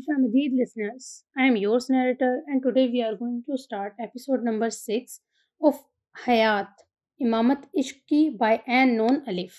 Khushamadeed listeners. I am yours narrator and today we are going to start episode number 6 of Hayat Imamat Ishqi by Ann Known Alif.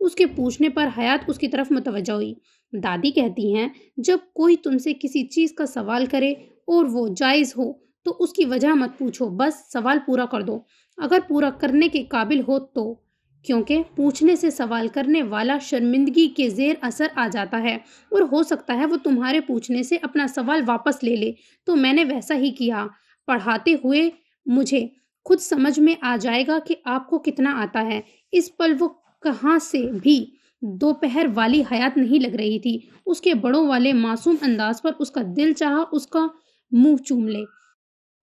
اس کے پوچھنے پر حیات اس کی طرف متوجہ ہوئی۔ دادی کہتی ہیں جب کوئی تم سے کسی چیز کا سوال کرے اور وہ جائز ہو تو اس کی وجہ مت پوچھو، بس سوال پورا کر دو اگر پورا کرنے کے قابل ہو تو، کیونکہ پوچھنے سے سوال کرنے والا شرمندگی کے زیر اثر آ جاتا ہے اور ہو سکتا ہے وہ تمہارے پوچھنے سے اپنا سوال واپس لے لے۔ تو میں نے ویسا ہی کیا۔ پڑھاتے ہوئے مجھے خود سمجھ میں آ جائے گا کہ آپ کو کتنا آتا ہے۔ اس پل وہ کہاں سے بھی دوپہر والی حیات نہیں لگ رہی تھی۔ اس کے بڑوں والے معصوم انداز پر اس کا دل چاہا اس کا منہ چوم لے۔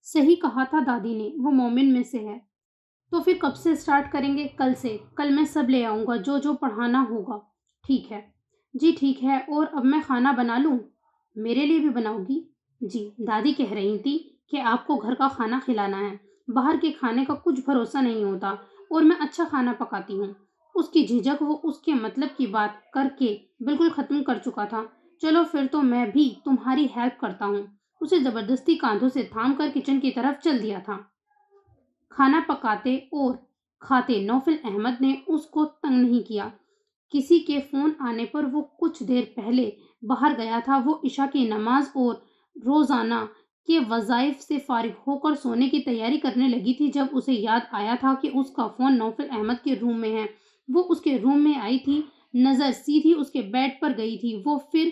صحیح کہا تھا دادی نے، وہ مومن میں سے ہے۔ تو پھر کب سے اسٹارٹ کریں گے؟ کل سے۔ کل میں سب لے آؤں گا جو پڑھانا ہوگا۔ ٹھیک ہے جی ٹھیک ہے، اور اب میں کھانا بنا لوں؟ میرے لیے بھی بناؤ گی؟ جی، دادی کہہ رہی تھی کہ آپ کو گھر کا کھانا کھلانا ہے، باہر کے کھانے کا کچھ بھروسہ نہیں ہوتا، اور میں اچھا کھانا پکاتی ہوں۔ اس کی جھجک وہ اس کے مطلب کی بات کر کے بالکل ختم کر چکا تھا۔ چلو پھر تو میں بھی تمہاری ہیلپ کرتا ہوں۔ اسے زبردستی کاندھوں سے تھام کر کچن کی طرف چل دیا تھا۔ کھانا پکاتے اور کھاتے نوفل احمد نے اس کو تنگ نہیں کیا۔ کسی کے فون آنے پر وہ کچھ دیر پہلے باہر گیا تھا۔ وہ عشاء کی نماز اور روزانہ کے وظائف سے فارغ ہو کر سونے کی تیاری کرنے لگی تھی جب اسے یاد آیا تھا کہ اس کا فون نوفل احمد کے روم میں ہے۔ وہ اس کے روم میں آئی تھی، نظر سیدھی اس کے بیڈ پر گئی تھی۔ وہ پھر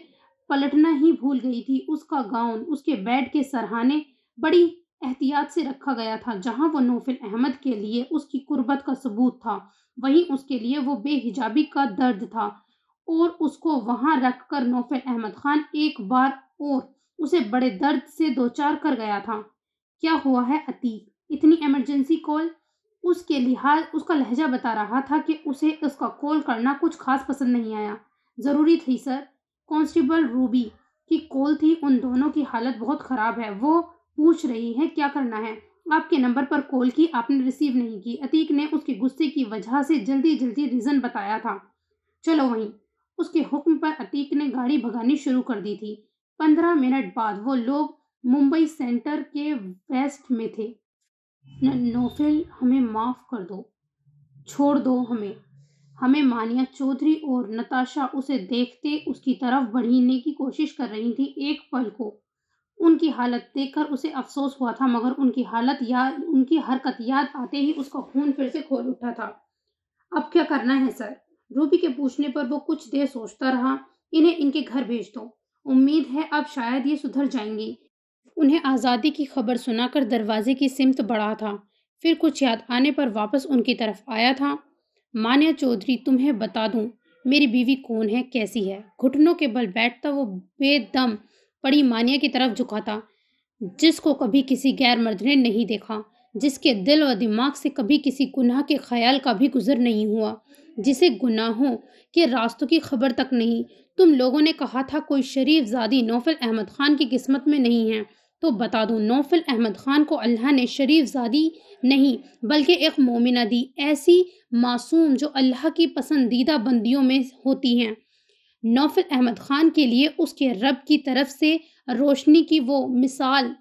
پلٹنا ہی بھول گئی تھی۔ اس کا گاؤن اس کے بیڈ کے سرہانے بڑی احتیاط سے رکھا گیا تھا۔ جہاں وہ نوفل احمد کے لیے اس کی قربت کا ثبوت تھا، وہیں اس کے لیے وہ بے حجابی کا درد تھا، اور اس کو وہاں رکھ کر نوفل احمد خان ایک بار اور اسے بڑے درد سے دوچار کر گیا تھا۔ کیا ہوا ہے عتیق؟ اتنی ایمرجنسی کال؟ اس کا لہجہ بتا رہا تھا کہ اسے اس کا کال کرنا کچھ خاص پسند نہیں آیا۔ ضروری تھی سر، کانسٹیبل روبی کی کال تھی۔ ان دونوں کی حالت بہت خراب ہے، وہ پوچھ رہی ہے کیا کرنا ہے۔ آپ کے نمبر پر کال کی، آپ نے ریسیو نہیں کی۔ عتیق نے اس کے غصے کی وجہ سے جلدی ریزن بتایا تھا۔ چلو وہیں۔ اس کے حکم پر عتیق نے گاڑی بھگانی شروع کر دی تھی۔ 15 منٹ بعد وہ لوگ ممبئی سینٹر کے ویسٹ میں تھے۔ نوفل، ہمیں معاف کر دو، چھوڑ دو ہمیں مانیہ چودھری اور نتاشا اسے دیکھتے اس کی طرف بڑھنے کی کوشش کر رہی تھی۔ ایک پل کو ان کی حالت دیکھ کر اسے افسوس ہوا تھا، مگر ان کی حرکت یاد آتے ہی اس کا خون پھر سے کھول اٹھا تھا۔ اب کیا کرنا ہے سر؟ روبی کے پوچھنے پر وہ کچھ دیر سوچتا رہا۔ انہیں ان کے گھر بھیج دو، امید ہے اب شاید یہ سدھر جائیں گی۔ انہیں آزادی کی خبر سنا کر دروازے کی سمت بڑھا تھا، پھر کچھ یاد آنے پر واپس ان کی طرف آیا تھا۔ مانیہ چودھری، تمہیں بتا دوں میری بیوی کون ہے، کیسی ہے؟ گھٹنوں کے بل بیٹھتا وہ بے دم پڑی مانیہ کی طرف جھکا تھا، جس کو کبھی کسی غیر مرد نے نہیں دیکھا، جس کے دل و دماغ سے کبھی کسی گناہ کے خیال کا بھی گزر نہیں ہوا، جسے گناہوں کے راستوں کی خبر تک نہیں۔ تم لوگوں نے کہا تھا کوئی شریف زادی نوفل احمد خان کی قسمت میں نہیں ہے، تو بتا دوں نوفل احمد خان کو اللہ نے شریف زادی نہیں بلکہ ایک مومنہ دی، ایسی معصوم جو اللہ کی پسندیدہ بندیوں میں ہوتی ہیں۔ نوفل احمد خان کے لیے اس کے رب کی طرف سے روشنی کی وہ مثال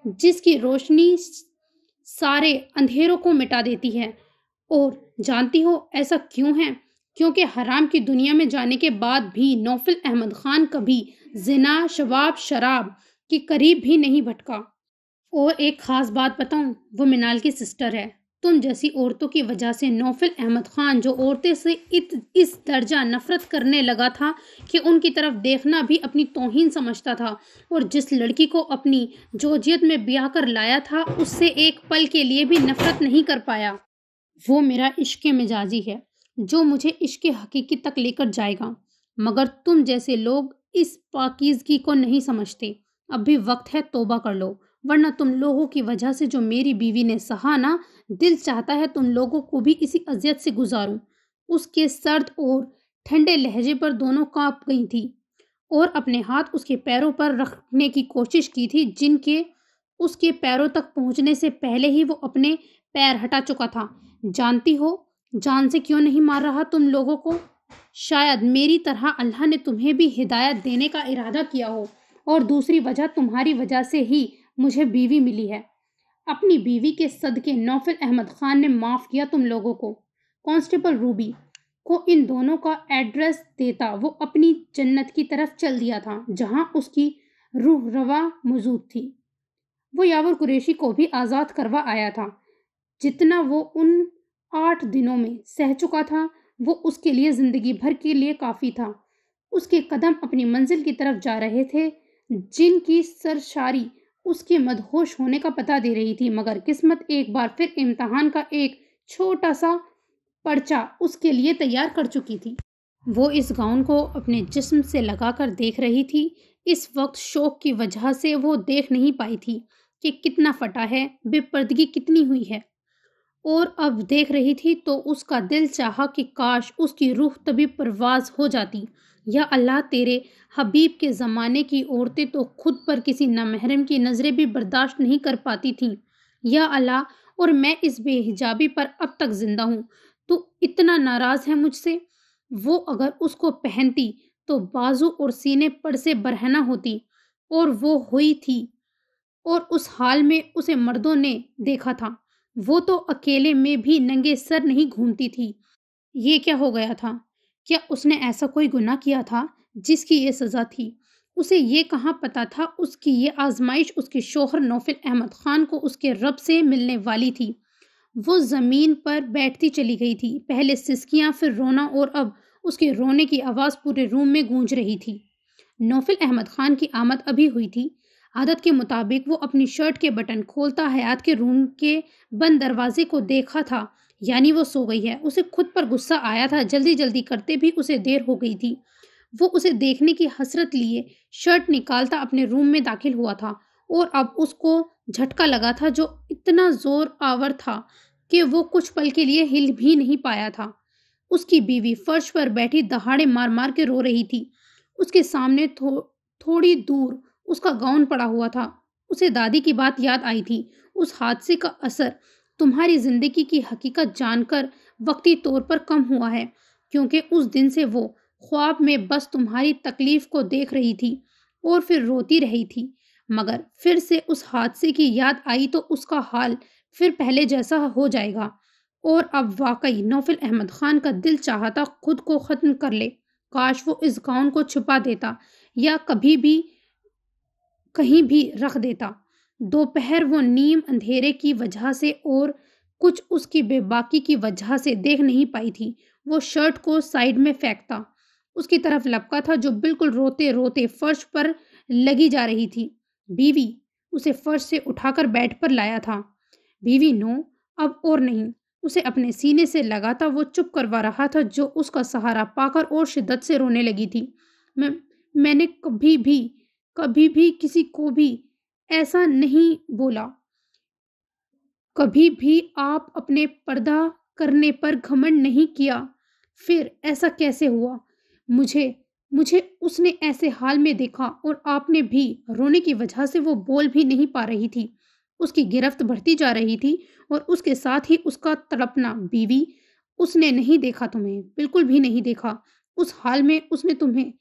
جس کی روشنی سارے اندھیروں کو مٹا دیتی ہے۔ اور جانتی ہو ایسا کیوں ہے؟ کیونکہ حرام کی دنیا میں جانے کے بعد بھی نوفل احمد خان کبھی زنا، شراب کے قریب بھی نہیں بھٹکا۔ اور ایک خاص بات بتاؤں، وہ منال کی سسٹر ہے۔ تم جیسی عورتوں کی وجہ سے نوفل احمد خان جو عورتیں سے اس درجہ نفرت کرنے لگا تھا کہ ان کی طرف دیکھنا بھی اپنی توہین سمجھتا تھا، اور جس لڑکی کو اپنی زوجیت میں بیاہ کر لایا تھا اس سے ایک پل کے لیے بھی نفرت نہیں کر پایا۔ وہ میرا عشق مجازی ہے جو مجھے عشق حقیقی تک لے کر جائے گا، مگر تم جیسے لوگ اس پاکیزگی کو نہیں سمجھتے۔ اب بھی وقت ہے، توبہ کر لو، ورنہ تم لوگوں کی وجہ سے جو میری بیوی نے سہا نا، دل چاہتا ہے تم لوگوں کو بھی اسی اذیت سے گزاروں۔ اس کے سرد اور ٹھنڈے لہجے پر دونوں کانپ گئی تھی اور اپنے ہاتھ اس کے پیروں پر رکھنے کی کوشش کی تھی، جن کے اس کے پیروں تک پہنچنے سے پہلے ہی وہ اپنے پیر ہٹا چکا تھا۔ جانتی ہو جان سے کیوں نہیں مار رہا تم لوگوں کو؟ شاید میری طرح اللہ نے تمہیں بھی ہدایت دینے کا ارادہ کیا ہو، اور دوسری وجہ تمہاری وجہ سے ہی مجھے بیوی ملی ہے۔ اپنی بیوی کے صدقے نوفل احمد خان نے معاف کیا تم لوگوں کو۔ کانسٹیبل روبی، کو ان دونوں کا ایڈریس دیتا وہ اپنی جنت کی طرف چل دیا تھا جہاں اس کی روح رواں موجود تھی۔ وہ یاور قریشی کو بھی آزاد کروا آیا تھا۔ جتنا وہ ان 8 دنوں میں سہ چکا تھا وہ اس کے لیے زندگی بھر کے لیے کافی تھا۔ اس کے قدم اپنی منزل کی طرف جا رہے تھے جن کی سرشاری اس کے مدہوش ہونے کا پتہ دے رہی تھی، مگر قسمت ایک بار پھر امتحان کا ایک چھوٹا سا پرچہ اس کے لیے تیار کر چکی تھی۔ وہ اس گاؤن کو اپنے جسم سے لگا کر دیکھ رہی تھی۔ اس وقت شوق کی وجہ سے وہ دیکھ نہیں پائی تھی کہ کتنا پھٹا ہے، بے پردگی کتنی ہوئی ہے، اور اب دیکھ رہی تھی تو اس کا دل چاہا کہ کاش اس کی روح تبھی پرواز ہو جاتی۔ یا اللہ، تیرے حبیب کے زمانے کی عورتیں تو خود پر کسی نامحرم کی نظریں بھی برداشت نہیں کر پاتی تھیں۔ یا اللہ، اور میں اس بے حجابی پر اب تک زندہ ہوں، تو اتنا ناراض ہے مجھ سے۔ وہ اگر اس کو پہنتی تو بازو اور سینے پر سے برہنہ ہوتی، اور وہ ہوئی تھی، اور اس حال میں اسے مردوں نے دیکھا تھا۔ وہ تو اکیلے میں بھی ننگے سر نہیں گھومتی تھی۔ یہ کیا ہو گیا تھا؟ کیا اس نے ایسا کوئی گناہ کیا تھا جس کی یہ سزا تھی؟ اسے یہ کہاں پتا تھا اس کی یہ آزمائش اس کے شوہر نوفل احمد خان کو اس کے رب سے ملنے والی تھی۔ وہ زمین پر بیٹھتی چلی گئی تھی، پہلے سسکیاں، پھر رونا، اور اب اس کے رونے کی آواز پورے روم میں گونج رہی تھی۔ نوفل احمد خان کی آمد ابھی ہوئی تھی۔ عادت کے مطابق وہ اپنی شرٹ کے بٹن کھولتا حیات کے روم کے بند دروازے کو دیکھا تھا، یعنی وہ سو گئی ہے۔ اسے خود پر غصہ آیا تھا، جلدی جلدی کرتے بھی اسے دیر ہو گئی تھی۔ وہ اسے دیکھنے کی حسرت لیے شرٹ نکالتا اپنے روم میں داخل ہوا تھا، اور اب اس کو جھٹکا لگا تھا جو اتنا زور آور تھا کہ وہ کچھ پل کے لیے ہل بھی نہیں پایا تھا۔ اس کی بیوی فرش پر بیٹھی دہاڑے مار مار کے رو رہی تھی۔ اس کے سامنے تھوڑی دور اس کا گاؤن پڑا ہوا تھا۔ اسے دادی کی بات یاد آئی تھی۔ اس حادثے کا اثر تمہاری زندگی کی حقیقت جان کر وقتی طور پر کم ہوا ہے، کیونکہ اس دن سے وہ خواب میں بس تمہاری تکلیف کو دیکھ رہی تھی اور پھر روتی رہی تھی، مگر پھر سے اس حادثے کی یاد آئی تو اس کا حال پھر پہلے جیسا ہو جائے گا۔ اور اب واقعی نوفل احمد خان کا دل چاہتا خود کو ختم کر لے۔ کاش وہ اس گاؤن کو چھپا دیتا یا کبھی بھی کہیں بھی رکھ دیتا۔ دوپہر وہ نیم اندھیرے کی وجہ سے اور کچھ اس کی بے باکی کی وجہ سے دیکھ نہیں پائی تھی۔ وہ شرٹ کو سائیڈ میں پھینکتا اس کی طرف لپکا تھا جو بالکل روتے روتے فرش پر لگی جا رہی تھی۔ بیوی، اسے فرش سے اٹھا کر بیڈ پر لایا تھا۔ بیوی، نو، اب اور نہیں۔ اسے اپنے سینے سے لگاتا وہ چپ کروا رہا تھا جو اس کا سہارا پا کر اور شدت سے رونے لگی تھی۔ میں نے کبھی بھی کسی کو بھی ایسا نہیں بولا۔ کبھی بھی آپ اپنے پردہ کرنے پر گھمنڈ نہیں کیا۔ پھر ایسا کیسے ہوا؟ مجھے اس نے ایسے حال میں دیکھا، اور آپ نے بھی۔ رونے کی وجہ سے وہ بول بھی نہیں پا رہی تھی۔ اس کی گرفت بڑھتی جا رہی تھی اور اس کے ساتھ ہی اس کا تڑپنا۔ بیوی، اس نے نہیں دیکھا تمہیں، بالکل بھی نہیں دیکھا۔ اس حال میں اس نے تمہیں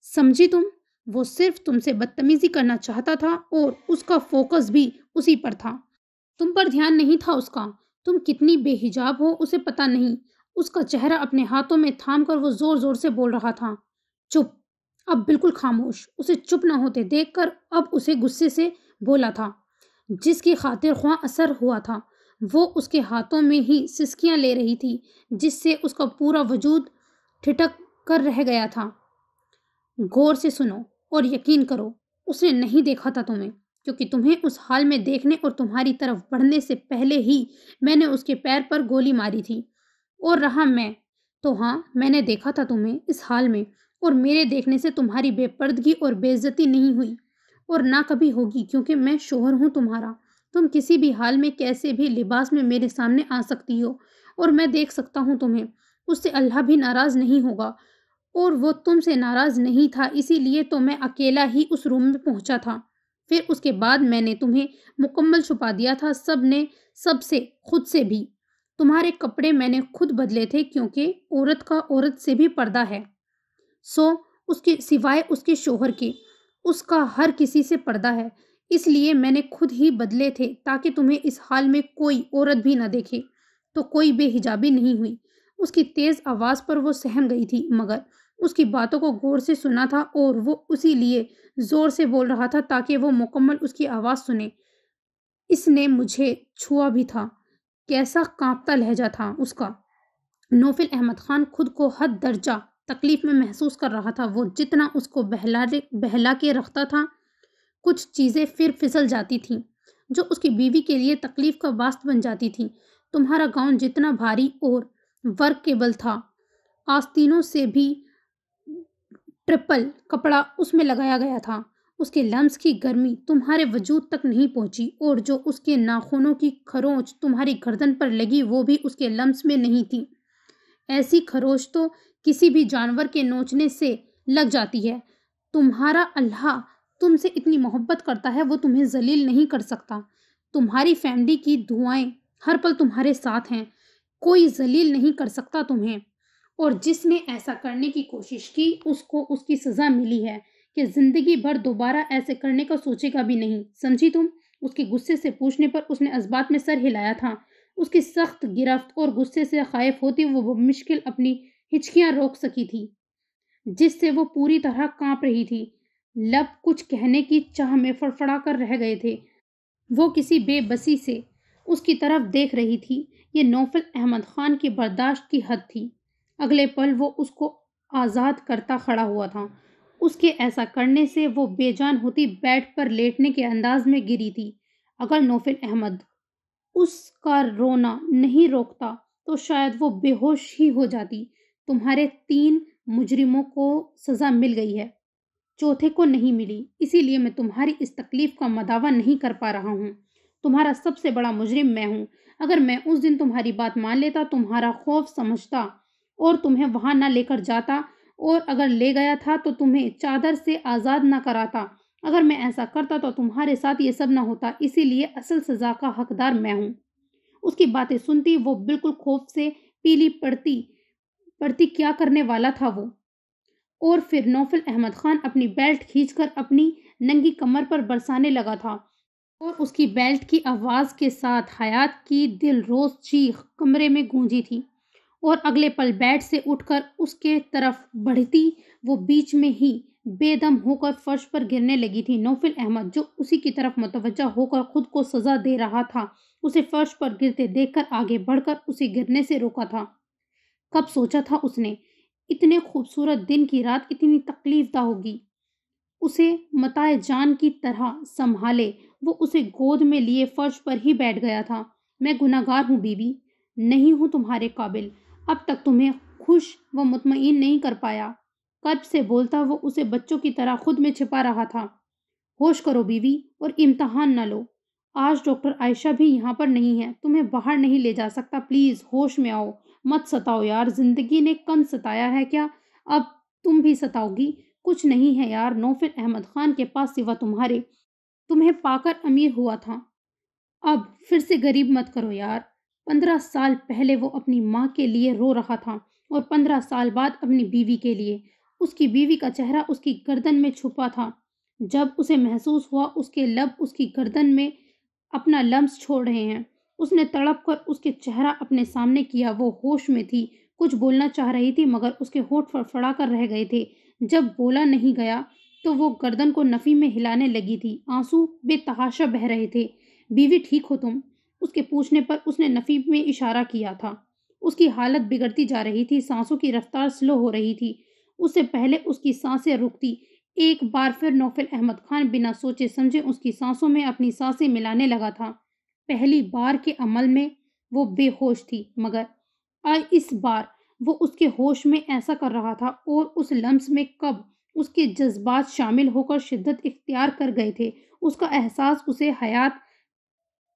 سمجھی تم؟ وہ صرف تم سے بدتمیزی کرنا چاہتا تھا اور اس کا فوکس بھی اسی پر تھا۔ تم پر دھیان نہیں تھا اس کا۔ تم کتنی بے حجاب ہو اسے پتہ نہیں۔ اس کا چہرہ اپنے ہاتھوں میں تھام کر وہ زور زور سے بول رہا تھا۔ چپ، اب بالکل خاموش۔ اسے چپ نہ ہوتے دیکھ کر اب اسے غصے سے بولا تھا، جس کی خاطر خواہ اثر ہوا تھا۔ وہ اس کے ہاتھوں میں ہی سسکیاں لے رہی تھی جس سے اس کا پورا وجود ٹھٹک کر رہ گیا تھا۔ غور سے سنو اور یقین کرو، اس نے نہیں دیکھا تھا تمہیں، کیونکہ تمہیں اس حال میں دیکھنے اور تمہاری طرف بڑھنے سے پہلے ہی میں نے اس کے پیر پر گولی ماری تھی۔ اور رہا میں تو ہاں، میں نے دیکھا تھا تمہیں اس حال میں، اور میرے دیکھنے سے تمہاری بے پردگی اور بے عزتی نہیں ہوئی، اور نہ کبھی ہوگی، کیونکہ میں شوہر ہوں تمہارا۔ تم کسی بھی حال میں کیسے بھی لباس میں میرے سامنے آ سکتی ہو اور میں دیکھ سکتا ہوں تمہیں۔ اس سے اللہ بھی ناراض نہیں ہوگا، اور وہ تم سے ناراض نہیں تھا، اسی لیے تو میں اکیلا ہی اس روم میں پہنچا تھا۔ پھر اس کے بعد میں نے تمہیں مکمل چھپا دیا تھا، سب سے، خود سے بھی۔ تمہارے کپڑے میں نے خود بدلے تھے، کیونکہ عورت کا عورت سے بھی پردہ ہے، اس کے سوائے اس کے شوہر کے، اس کا ہر کسی سے پردہ ہے۔ اس لیے میں نے خود ہی بدلے تھے تاکہ تمہیں اس حال میں کوئی عورت بھی نہ دیکھے۔ تو کوئی بے حجابی نہیں ہوئی۔ اس کی تیز آواز پر وہ سہم گئی تھی، مگر اس کی باتوں کو غور سے سنا تھا اور وہ اسی لیے زور سے بول رہا تھا تاکہ وہ مکمل اس کی آواز سنے۔ اس نے مجھے چھوا بھی تھا۔ کیسا کانپتا لہجہ تھا اس کا۔ نوفل احمد خان خود کو حد درجہ تکلیف میں محسوس کر رہا تھا۔ وہ جتنا اس کو بہلا کے رکھتا تھا، کچھ چیزیں پھر پھسل جاتی تھیں جو اس کی بیوی کے لیے تکلیف کا باعث بن جاتی تھیں۔ تمہارا گاؤن جتنا بھاری اور ورکیبل تھا، آستینوں سے بھی ٹرپل کپڑا اس میں لگایا گیا تھا۔ اس کے لمس کی گرمی تمہارے وجود تک نہیں پہنچی، اور جو اس کے ناخنوں کی کھروچ تمہاری گردن پر لگی وہ بھی اس کے لمس میں نہیں تھی۔ ایسی کھروچ تو کسی بھی جانور کے نوچنے سے لگ جاتی ہے۔ تمہارا اللہ تم سے اتنی محبت کرتا ہے، وہ تمہیں ذلیل نہیں کر سکتا۔ تمہاری فیملی کی دعائیں ہر پل تمہارے ساتھ ہیں۔ کوئی ذلیل نہیں کر سکتا تمہیں، اور جس نے ایسا کرنے کی کوشش کی اس کو اس کی سزا ملی ہے کہ زندگی بھر دوبارہ ایسے کرنے کا سوچے گا بھی نہیں، سمجھی تم؟ اس کے غصے سے پوچھنے پر اس نے اسبات میں سر ہلایا تھا۔ اس کی سخت گرفت اور غصے سے خائف ہوتی وہ بمشکل اپنی ہچکیاں روک سکی تھی جس سے وہ پوری طرح کانپ رہی تھی۔ لب کچھ کہنے کی چاہ میں فڑفڑا کر رہ گئے تھے۔ وہ کسی بے بسی سے اس کی طرف دیکھ رہی تھی۔ یہ نوفل احمد خان کی برداشت کی حد تھی۔ اگلے پل وہ اس کو آزاد کرتا کھڑا ہوا تھا۔ اس کے ایسا کرنے سے وہ بے جان ہوتی بیڈ پر لیٹنے کے انداز میں گری تھی۔ اگر نوفل احمد اس کا رونا نہیں روکتا تو شاید وہ بے ہوش ہی ہو جاتی۔ تمہارے 3 مجرموں کو سزا مل گئی ہے، چوتھے کو نہیں ملی، اسی لیے میں تمہاری اس تکلیف کا مداوع نہیں کر پا رہا ہوں۔ تمہارا سب سے بڑا مجرم میں ہوں۔ اگر میں اس دن تمہاری بات مان لیتا، تمہارا خوف سمجھتا اور تمہیں وہاں نہ لے کر جاتا، اور اگر لے گیا تھا تو تمہیں چادر سے آزاد نہ کراتا، اگر میں ایسا کرتا تو تمہارے ساتھ یہ سب نہ ہوتا، اسی لیے اصل سزا کا حقدار میں ہوں۔ اس کی باتیں سنتی وہ بالکل خوف سے پیلی پڑتی کیا کرنے والا تھا وہ؟ اور پھر نوفل احمد خان اپنی بیلٹ کھینچ کر اپنی ننگی کمر پر برسانے لگا تھا، اور اس کی بیلٹ کی آواز کے ساتھ حیات کی دل روز چیخ کمرے میں گونجی تھی، اور اگلے پل بیڈ سے اٹھ کر اس کے طرف بڑھتی وہ بیچ میں ہی بے دم ہو کر فرش پر گرنے لگی تھی۔ نوفل احمد جو اسی کی طرف متوجہ ہو کر خود کو سزا دے رہا تھا، اسے فرش پر گرتے دیکھ کر آگے بڑھ کر اسے گرنے سے روکا تھا۔ کب سوچا تھا اس نے اتنے خوبصورت دن کی رات اتنی تکلیف دہ ہوگی؟ اسے متاع جان کی طرح سنبھالے وہ اسے گود میں لیے فرش پر ہی بیٹھ گیا تھا۔ میں گناہگار ہوں بیوی، نہیں ہوں تمہارے قابل، اب تک تمہیں خوش و مطمئن نہیں کر پایا۔ قلب سے بولتا وہ اسے بچوں کی طرح خود میں چھپا رہا تھا۔ ہوش کرو بیوی اور امتحان نہ لو۔ آج ڈاکٹر عائشہ بھی یہاں پر نہیں ہے، تمہیں باہر نہیں لے جا سکتا، پلیز ہوش میں آؤ، مت ستاؤ یار، زندگی نے کم ستایا ہے کیا؟ اب تم بھی ستاؤ گی؟ کچھ نہیں ہے یار، نوفل احمد خان کے پاس سوا تمہیں پا کر امیر ہوا تھا، اب پھر سے غریب مت کرو یار۔ 15 سال پہلے وہ اپنی ماں کے لیے رو رہا تھا، اور 15 سال بعد اپنی بیوی کے لیے۔ اس کی بیوی کا چہرہ اس کی گردن میں چھپا تھا۔ جب اسے محسوس ہوا اس کے لب اس کی گردن میں اپنا لمس چھوڑ رہے ہیں، اس نے تڑپ کر اس کے چہرہ اپنے سامنے کیا۔ وہ ہوش میں تھی، کچھ بولنا چاہ رہی تھی مگر اس کے ہونٹ فڑفڑا کر رہ گئے تھے۔ جب بولا نہیں گیا تو وہ گردن کو نفی میں ہلانے لگی تھی۔ آنسو بے تحاشا بہہ رہے تھے۔ بیوی ٹھیک ہو تم؟ اس کے پوچھنے پر اس نے نفی میں اشارہ کیا تھا۔ اس کی حالت بگڑتی جا رہی تھی، سانسوں کی رفتار سلو ہو رہی تھی۔ اس سے پہلے اس کی سانسیں رکتی، ایک بار پھر نوفل احمد خان بنا سوچے سمجھے اس کی سانسوں میں اپنی سانسیں ملانے لگا تھا۔ پہلی بار کے عمل میں وہ بے ہوش تھی، مگر اس بار وہ اس کے ہوش میں ایسا کر رہا تھا، اور اس لمس میں کب اس کے جذبات شامل ہو کر شدت اختیار کر گئے تھے۔ اس کا احساس اسے حیات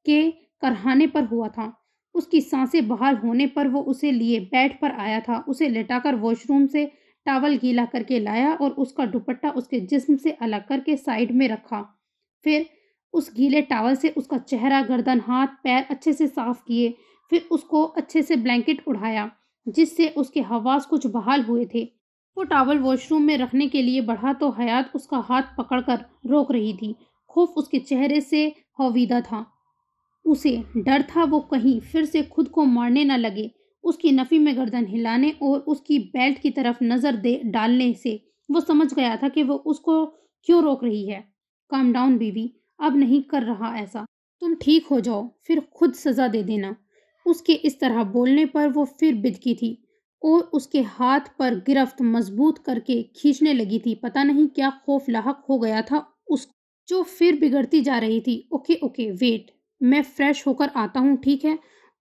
کے کرہانے پر ہوا تھا۔ اس کی سانسیں بحال ہونے پر وہ اسے لیے بیڈ پر آیا تھا، اسے لٹا کر واش روم سے ٹاول گیلا کر کے لایا اور اس کا دوپٹہ اس کے جسم سے الگ کر کے سائیڈ میں رکھا۔ پھر اس گیلے ٹاول سے اس کا چہرہ، گردن، ہاتھ، پیر اچھے سے صاف کیے۔ پھر اس کو اچھے سے بلینکٹ اڑھایا جس سے اس کے حواس کچھ بحال ہوئے تھے۔ وہ ٹاول واش روم میں رکھنے کے لیے بڑھا تو حیات اس کا ہاتھ پکڑ کر روک رہی تھی۔ خوف اس کے چہرے سے ہویدا تھا۔ اسے ڈر تھا وہ کہیں پھر سے خود کو مارنے نہ لگے۔ اس کی نفی میں گردن ہلانے اور اس کی بیلٹ کی طرف نظر ڈالنے سے وہ سمجھ گیا تھا کہ وہ اس کو کیوں روک رہی ہے۔ کام ڈاؤن بیوی، اب نہیں کر رہا ایسا، تم ٹھیک ہو جاؤ پھر خود سزا دے دینا۔ اس کے اس طرح بولنے پر وہ پھر بدکی تھی اور اس کے ہاتھ پر گرفت مضبوط کر کے کھینچنے لگی تھی۔ پتہ نہیں کیا خوف لاحق ہو گیا تھا اس کو، جو پھر بگڑتی جا رہی تھی۔ اوکے اوکے ویٹ، میں فریش ہو کر آتا ہوں، ٹھیک ہے؟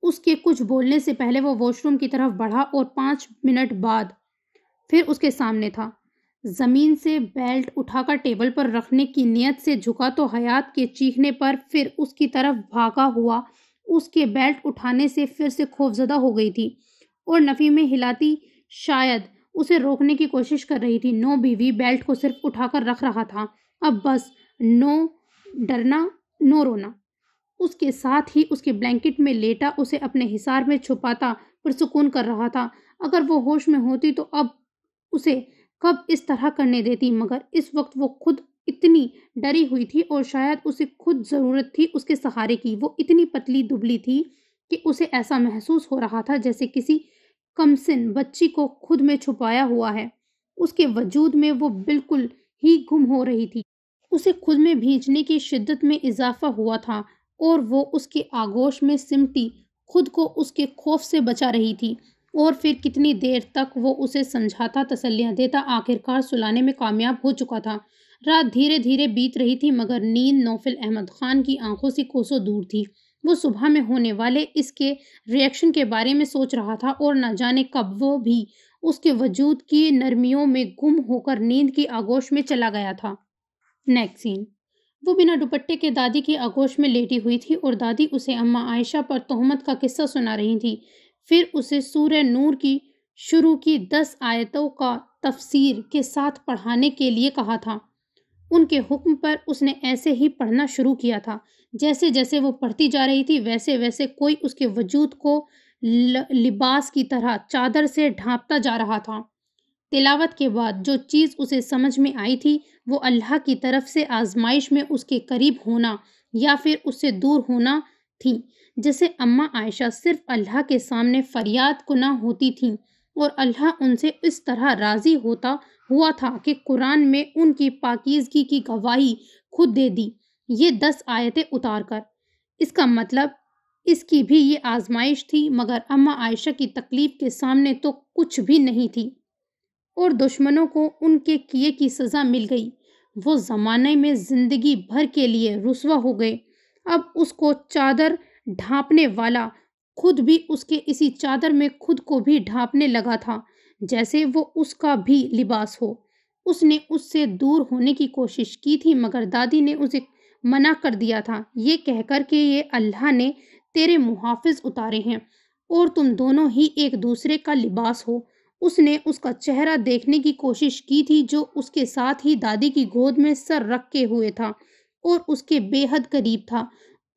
اس کے کچھ بولنے سے پہلے وہ واش روم کی طرف بڑھا اور 5 منٹ بعد پھر اس کے سامنے تھا۔ زمین سے بیلٹ اٹھا کر ٹیبل پر رکھنے کی نیت سے جھکا تو حیات کے چیخنے پر پھر اس کی طرف بھاگا ہوا اس کے بیلٹ اٹھانے سے پھر سے خوفزدہ ہو گئی تھی اور نفی میں ہلاتی شاید اسے روکنے کی کوشش کر رہی تھی۔ نو بیوی، بیلٹ کو صرف اٹھا کر رکھ رہا تھا، اب بس نو ڈرنا، نو رونا۔ اس کے ساتھ ہی اس کے بلینکٹ میں لیٹا اسے اپنے حصار میں چھپاتا پرسکون کر رہا تھا۔ اگر وہ ہوش میں ہوتی تو اب اسے کب اس طرح کرنے دیتی، مگر اس وقت وہ خود اتنی ڈری ہوئی تھی اور شاید اسے خود ضرورت تھی اس کے سہارے کی۔ وہ اتنی پتلی دبلی تھی کہ اسے ایسا محسوس ہو رہا تھا جیسے کسی کمسن بچی کو خود میں چھپایا ہوا ہے۔ اس کے وجود میں وہ بالکل ہی گم ہو رہی تھی۔ اسے خود میں بھیجنے کی شدت میں اضافہ ہوا تھا اور وہ اس کے آغوش میں سمٹی خود کو اس کے خوف سے بچا رہی تھی۔ اور پھر کتنی دیر تک وہ اسے سمجھاتا، تسلیاں دیتا، آخرکار سلانے میں کامیاب ہو چکا تھا۔ رات دھیرے دھیرے بیت رہی تھی مگر نیند نوفل احمد خان کی آنکھوں سے کوسوں دور تھی۔ وہ صبح میں ہونے والے اس کے ری ایکشن کے بارے میں سوچ رہا تھا اور نہ جانے کب وہ بھی اس کے وجود کی نرمیوں میں گم ہو کر نیند کی آغوش میں چلا گیا تھا۔ نیکسٹ سین، وہ بنا دوپٹے کے دادی کی آغوش میں لیٹی ہوئی تھی اور دادی اسے اماں عائشہ پر تہمت کا قصہ سنا رہی تھی۔ پھر اسے سورہ نور کی شروع کی 10 آیتوں کا تفسیر کے ساتھ پڑھانے کے لیے کہا تھا۔ ان کے حکم پر اس نے ایسے ہی پڑھنا شروع کیا تھا۔ جیسے جیسے وہ پڑھتی جا رہی تھی ویسے ویسے کوئی اس کے وجود کو لباس کی طرح چادر سے ڈھانپتا جا رہا تھا۔ تلاوت کے بعد جو چیز اسے سمجھ میں آئی تھی وہ اللہ کی طرف سے آزمائش میں اس کے قریب ہونا یا پھر اس سے دور ہونا تھی۔ جیسے اماں عائشہ صرف اللہ کے سامنے فریاد کناں ہوتی تھیں اور اللہ ان سے اس طرح راضی ہوتا ہوا تھا کہ قرآن میں ان کی پاکیزگی کی گواہی خود دے دی، یہ 10 آیتیں اتار کر۔ اس کا مطلب اس کی بھی یہ آزمائش تھی، مگر اماں عائشہ کی تکلیف کے سامنے تو کچھ بھی نہیں تھی اور دشمنوں کو ان کے کیے کی سزا مل گئی۔ وہ زمانے میں زندگی بھر کے لیے رسوا ہو گئے۔ اب اس کو چادر ڈھانپنے والا خود بھی اس کے اسی چادر میں خود کو بھی ڈھانپنے لگا تھا جیسے وہ اس کا بھی لباس ہو۔ اس نے اس سے دور ہونے کی کوشش کی تھی مگر دادی نے اسے منع کر دیا تھا، یہ کہہ کر کہ یہ اللہ نے تیرے محافظ اتارے ہیں اور تم دونوں ہی ایک دوسرے کا لباس ہو۔ اس نے اس کا چہرہ دیکھنے کی کوشش کی تھی جو اس کے ساتھ ہی دادی کی گود میں سر رکھ کے ہوئے تھا اور اس کے بے حد قریب تھا۔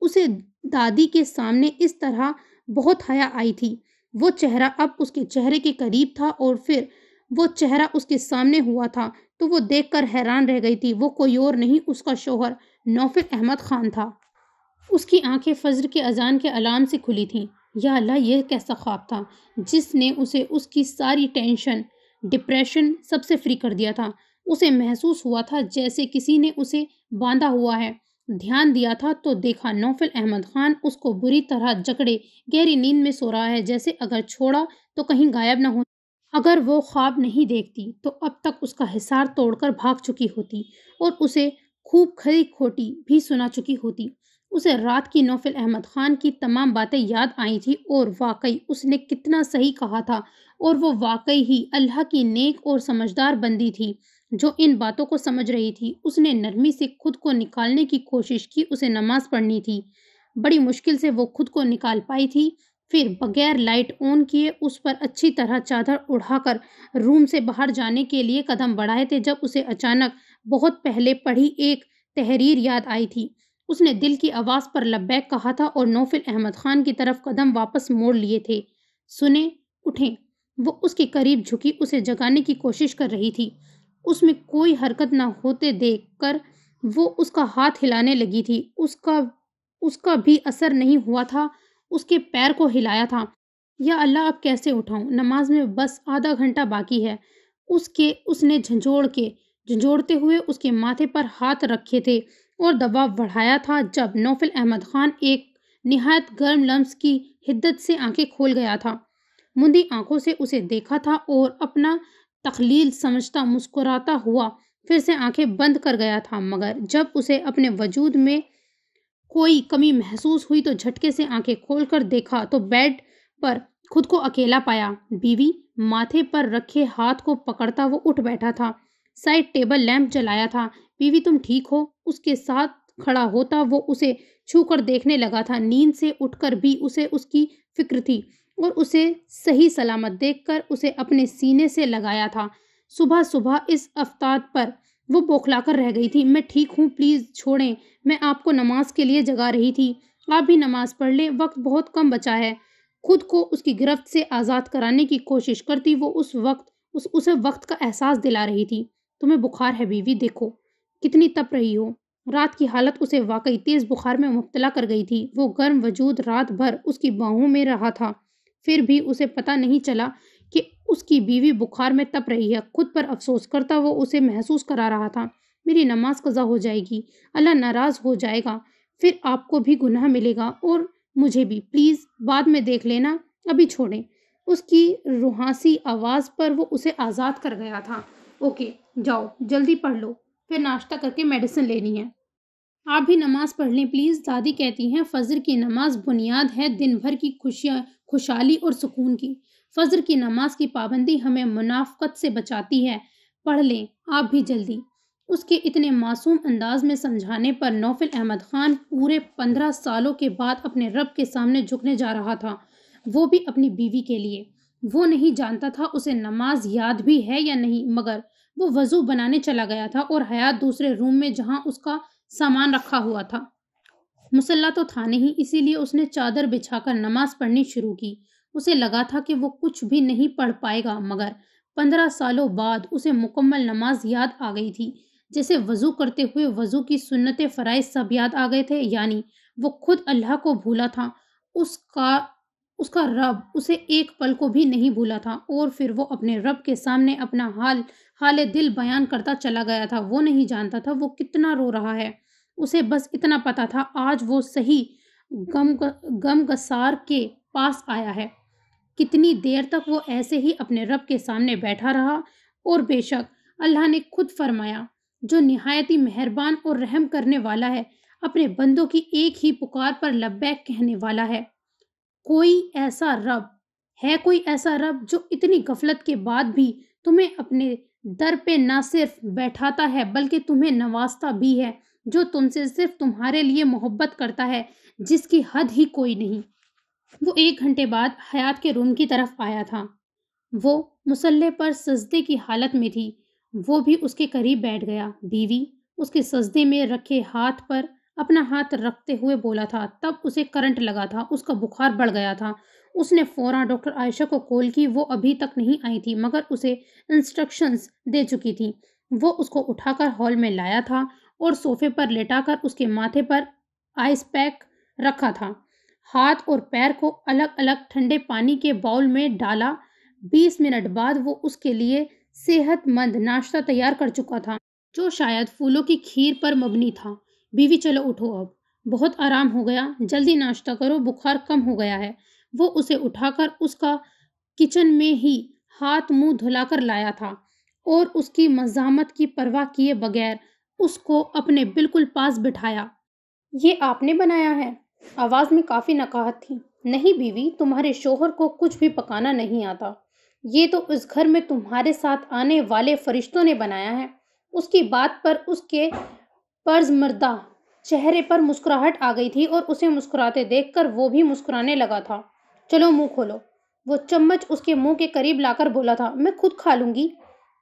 اسے دادی کے سامنے اس طرح بہت حیا آئی تھی۔ وہ چہرہ اب اس کے چہرے کے قریب تھا اور پھر وہ چہرہ اس کے سامنے ہوا تھا تو وہ دیکھ کر حیران رہ گئی تھی۔ وہ کوئی اور نہیں، اس کا شوہر نوفل احمد خان تھا۔ اس کی آنکھیں فجر کے اذان کے الارم سے کھلی تھیں۔ یا اللہ، یہ کیسا خواب تھا جس نے اسے اس کی ساری ٹینشن، ڈپریشن سب سے فری کر دیا تھا۔ اسے محسوس ہوا تھا جیسے کسی نے اسے باندھا ہوا ہے۔ دھیان دیا تھا تو دیکھا نوفل احمد خان اس کو بری طرح جکڑے گہری نیند میں سو رہا ہے، جیسے اگر چھوڑا تو کہیں غائب نہ ہو۔ اگر وہ خواب نہیں دیکھتی تو اب تک اس کا حصار توڑ کر بھاگ چکی ہوتی اور اسے خوب کھری کھوٹی بھی سنا چکی ہوتی۔ اسے رات کی نوفل احمد خان کی تمام باتیں یاد آئی تھی اور واقعی اس نے کتنا صحیح کہا تھا اور وہ واقعی ہی اللہ کی نیک اور سمجھدار بندی تھی جو ان باتوں کو سمجھ رہی تھی۔ اس نے نرمی سے خود کو نکالنے کی کوشش کی۔ اسے نماز پڑھنی تھی، بڑی مشکل سے وہ خود کو نکال پائی تھی۔ پھر بغیر لائٹ آن کیے اس پر اچھی طرح چادر اڑا کر روم سے باہر جانے کے لیے قدم بڑھائے تھے جب اسے اچانک بہت پہلے پڑھی ایک تحریر یاد آئی تھی۔ اس نے دل کی آواز پر لبیک کہا تھا اور نوفل احمد خان کی طرف قدم واپس موڑ لیے تھے۔ سنیں، اٹھیں۔ وہ اس کے قریب جھکی اسے جگانے کی کوشش کر رہی تھی۔ اس میں کوئی حرکت نہ ہوتے دیکھ کر وہ اس کا ہاتھ ہلانے لگی تھی۔ اس کا بھی اثر نہیں ہوا تھا۔ اس کے پیر کو ہلایا تھا یا اللہ اب کیسے اٹھاؤں، نماز میں بس آدھا گھنٹہ باقی ہے۔ اس نے جھنجھوڑتے ہوئے اس کے ماتھے پر ہاتھ رکھے تھے اور دباؤ بڑھایا تھا جب نوفل احمد خان ایک نہایت گرم لمس کی حدت سے آنکھیں کھول گیا تھا۔ مندی آنکھوں سے اسے دیکھا تھا اور اپنا تخلیل سمجھتا مسکراتا ہوا پھر سے آنکھیں بند کر گیا تھا، مگر جب اسے اپنے وجود میں کوئی کمی محسوس ہوئی تو جھٹکے سے آنکھیں کھول کر دیکھا تو بیڈ پر خود کو اکیلا پایا۔ بیوی ماتھے پر رکھے ہاتھ کو پکڑتا وہ اٹھ بیٹھا تھا۔ سائڈ ٹیبل لیمپ جلایا تھا۔ بیوی تم ٹھیک ہو؟ اس کے ساتھ کھڑا ہوتا وہ اسے چھو کر دیکھنے لگا تھا۔ نیند سے اٹھ کر بھی اسے اس کی فکر تھی اور اسے صحیح سلامت دیکھ کر اسے اپنے سینے سے لگایا تھا۔ صبح صبح اس افتاد پر وہ بوکھلا کر رہ گئی تھی۔ میں ٹھیک ہوں، پلیز چھوڑیں، میں آپ کو نماز کے لیے جگا رہی تھی۔ آپ بھی نماز پڑھ لیں، وقت بہت کم بچا ہے۔ خود کو اس کی گرفت سے آزاد کرانے کی کوشش کرتی وہ اسے وقت کا احساس دلا رہی تھی۔ تمہیں بخار ہے بیوی، دیکھو کتنی تپ رہی ہو۔ رات کی حالت اسے واقعی تیز بخار میں مبتلا کر گئی تھی۔ وہ گرم وجود رات بھر اس کی باہوں میں رہا تھا، پھر بھی اسے پتہ نہیں چلا کہ اس کی بیوی بخار میں تپ رہی ہے۔ خود پر افسوس کرتا وہ اسے محسوس کرا رہا تھا، میری نماز قضا ہو جائے گی، اللہ ناراض ہو جائے گا، پھر آپ کو بھی گناہ ملے گا اور مجھے بھی، پلیز بعد میں دیکھ لینا، ابھی چھوڑیں۔ اس کی روحانسی آواز پر وہ اسے آزاد کر گیا تھا۔ اوکے جاؤ جلدی پڑھ لو، پھر ناشتہ کر کے میڈیسن لینی ہے۔ آپ بھی نماز پڑھ لیں پلیز، دادی کہتی ہیں فجر کی نماز بنیاد ہے دن بھر کی خوشحالی اور سکون کی۔ فجر کی نماز کی پابندی ہمیں منافقت سے بچاتی ہے، پڑھ لیں آپ بھی جلدی۔ اس کے اتنے معصوم انداز میں سمجھانے پر نوفل احمد خان پورے 15 سالوں کے بعد اپنے رب کے سامنے جھکنے جا رہا تھا، وہ بھی اپنی بیوی کے لیے۔ وہ نہیں جانتا تھا اسے نماز یاد بھی ہے یا نہیں، مگر وہ وضو بنانے چلا گیا تھا اور حیات دوسرے روم میں جہاں اس کا سامان رکھا ہوا تھا۔ مصلی تو تھا نہیں، اسی لیے اس نے چادر بچھا کر نماز پڑھنی شروع کی۔ اسے لگا تھا کہ وہ کچھ بھی نہیں پڑھ پائے گا، مگر 15 سالوں بعد اسے مکمل نماز یاد آ گئی تھی، جیسے وضو کرتے ہوئے وضو کی سنت فرائض سب یاد آ گئے تھے، یعنی وہ خود اللہ کو بھولا تھا، اس کا رب اسے ایک پل کو بھی نہیں بھولا تھا، اور پھر وہ اپنے رب کے سامنے اپنا حال دل بیان کرتا چلا گیا تھا۔ وہ نہیں جانتا تھا وہ کتنا رو رہا ہے، اسے بس اتنا پتا تھا آج وہ صحیح غم گسار کے پاس آیا ہے۔ کتنی دیر تک وہ ایسے ہی اپنے رب کے سامنے بیٹھا رہا، اور بے شک اللہ نے خود فرمایا جو نہایتی مہربان اور رحم کرنے والا ہے، اپنے بندوں کی ایک ہی پکار پر لبیک کہنے والا ہے۔ کوئی ایسا رب جو اتنی غفلت کے بعد بھی تمہیں اپنے در پہ نہ صرف بیٹھاتا ہے بلکہ تمہیں نوازتا بھی ہے، جو تم سے صرف تمہارے لیے محبت کرتا ہے جس کی حد ہی کوئی نہیں۔ وہ 1 گھنٹے بعد حیات کے روم کی طرف آیا تھا۔ وہ مصلی پر سجدے کی حالت میں تھی، وہ بھی اس کے قریب بیٹھ گیا۔ بیوی اس کے سجدے میں رکھے ہاتھ پر اپنا ہاتھ رکھتے ہوئے بولا تھا۔ تب اسے کرنٹ لگا تھا، اس کا بخار بڑھ گیا تھا۔ اس نے فوراً ڈاکٹر عائشہ کو کال کی، وہ ابھی تک نہیں آئی تھی مگر اسے انسٹرکشنز دے چکی تھی۔ وہ اس کو اٹھا کر ہال میں لایا تھا اور صوفے پر لٹا کر اس کے ماتھے پر آئس پیک رکھا تھا۔ ہاتھ اور پیر کو الگ الگ ٹھنڈے پانی کے باؤل میں ڈالا۔ 20 منٹ بعد وہ اس کے لیے صحت مند ناشتہ تیار کر چکا تھا، جو شاید پھولوں کی کھیر پر مبنی تھا۔ بیوی چلو اٹھو، اب بہت آرام ہو گیا، جلدی ناشتہ کرو، بخار کم ہو گیا ہے۔ وہ اسے اٹھا کر اس کا کچن میں ہی ہاتھ منہ دھلا کر لایا تھا اور اس کی مزاحمت کی پرواہ کیے بغیر اس کو اپنے بالکل پاس بٹھایا۔ یہ آپ نے بنایا ہے؟ آواز میں کافی نقاہت تھی۔ نہیں بیوی، تمہارے شوہر کو کچھ بھی پکانا نہیں آتا، یہ تو اس گھر میں تمہارے ساتھ آنے والے فرشتوں نے بنایا ہے۔ اس کی بات پر اس کے پرزمردہ چہرے پر مسکراہٹ آ گئی تھی اور اسے مسکراتے دیکھ کر وہ بھی مسکرانے لگا تھا۔ چلو منہ کھولو، وہ چمچ اس کے منہ کے قریب لا کر بولا تھا۔ میں خود کھا لوں گی۔